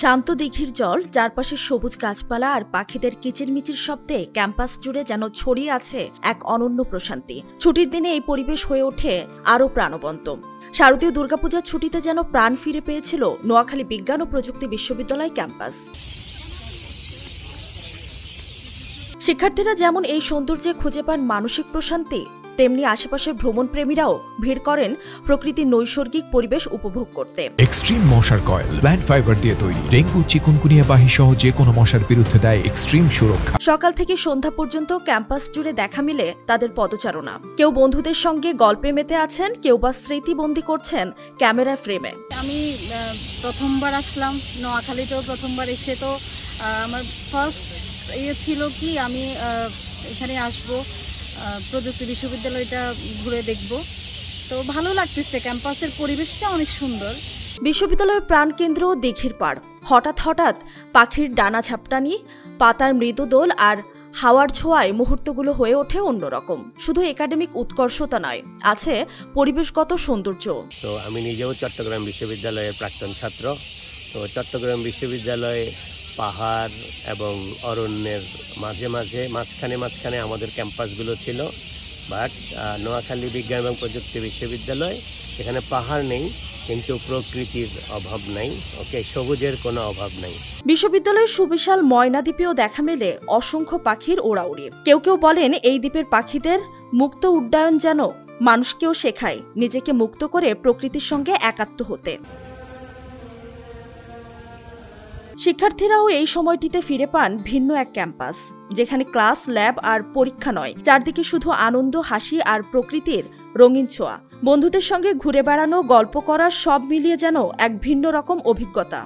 শান্ত দিঘির জল, চারপাশে সবুজ গাছপালা আর পাখিদের কিচিরমিচির শব্দে ক্যাম্পাস জুড়ে যেন ছড়িয়ে আছে এক অনন্য প্রশান্তি। ছুটির দিনে এই পরিবেশ হয়ে ওঠে আরও প্রাণবন্ত। শারদীয় দুর্গাপূজার ছুটিতে যেন প্রাণ ফিরে পেয়েছিল নোয়াখালী বিজ্ঞান ও প্রযুক্তি বিশ্ববিদ্যালয় ক্যাম্পাস। শিক্ষার্থীরা যেমন এই সৌন্দর্যে খুঁজে পান মানসিক প্রশান্তি, তেমনি আশেপাশের ভ্রমণপ্রেমীরাও ভিড় করেন প্রকৃতির নৈসর্গিক পরিবেশ উপভোগ করতে। এক্সট্রিম মশার কয়েল প্ল্যান্ট ফাইবার দিয়ে তৈরি, ডেঙ্গু, চিকুনগুনিয়া বাহি সহ যে কোনো মশার বিরুদ্ধে দেয় এক্সট্রিম সুরক্ষা। সকাল থেকে সন্ধ্যা পর্যন্ত ক্যাম্পাস জুড়ে দেখা মিলে তাদের পদচারণা। কেউ বন্ধুদের সঙ্গে গল্পে মেতে আছেন, কেউ বা স্মৃতিবন্দী করছেন ক্যামেরা ফ্রেমে। আমি প্রথমবার আসলাম নোয়াখালীতেও, প্রথমবার এসে তো আমার ফার্স্ট ছিল কি আমি এখানে আসবো, প্রযুক্তি বিশ্ববিদ্যালয়টা ঘুরে দেখব। তো ভালো লাগতেছে, ক্যাম্পাসের পরিবেশটা অনেক সুন্দর। বিশ্ববিদ্যালয়ের প্রাণকেন্দ্র দিঘির পাড়। হঠাৎ হঠাৎ পাখির ডানা ঝাপটানি, পাতার মৃদু দোল আর হাওয়ার ছোঁয়ায় মুহূর্তগুলো হয়ে ওঠে অন্যরকম। শুধু একাডেমিক উৎকর্ষতা নয়, আছে পরিবেশগত সৌন্দর্য। তো আমি নিজেও চট্টগ্রাম বিশ্ববিদ্যালয়ের প্রাক্তন ছাত্র। তো চট্টগ্রাম বিশ্ববিদ্যালয়ে পাহাড় এবং অরণ্যের মাঝখানে আমাদের ক্যাম্পাসগুলো ছিল। বাট নোয়াখালী বিজ্ঞান এবং প্রযুক্তি বিশ্ববিদ্যালয়, এখানে পাহাড় নেই কিন্তু প্রকৃতির অভাব নাই, সবুজের কোনো অভাব নাই। বিশ্ববিদ্যালয়ের সুবিশাল ময়না দ্বীপেও দেখা মেলে অসংখ্য পাখির ওড়াউড়ি। কেউ কেউ বলেন এই দ্বীপের পাখিদের মুক্ত উড্ডয়ন যেন মানুষকেও শেখায় নিজেকে মুক্ত করে প্রকৃতির সঙ্গে একাত্ম হতে। শিক্ষার্থীরাও এই সময়টিতে ফিরে পান ভিন্ন এক ক্যাম্পাস, যেখানে ক্লাস, ল্যাব আর পরীক্ষা নয়, চারদিকে শুধু আনন্দ, হাসি আর প্রকৃতির রঙিন ছোঁয়া। বন্ধুদের সঙ্গে ঘুরে বেড়ানো, গল্প করা, সব মিলিয়ে যেন এক ভিন্ন রকম অভিজ্ঞতা।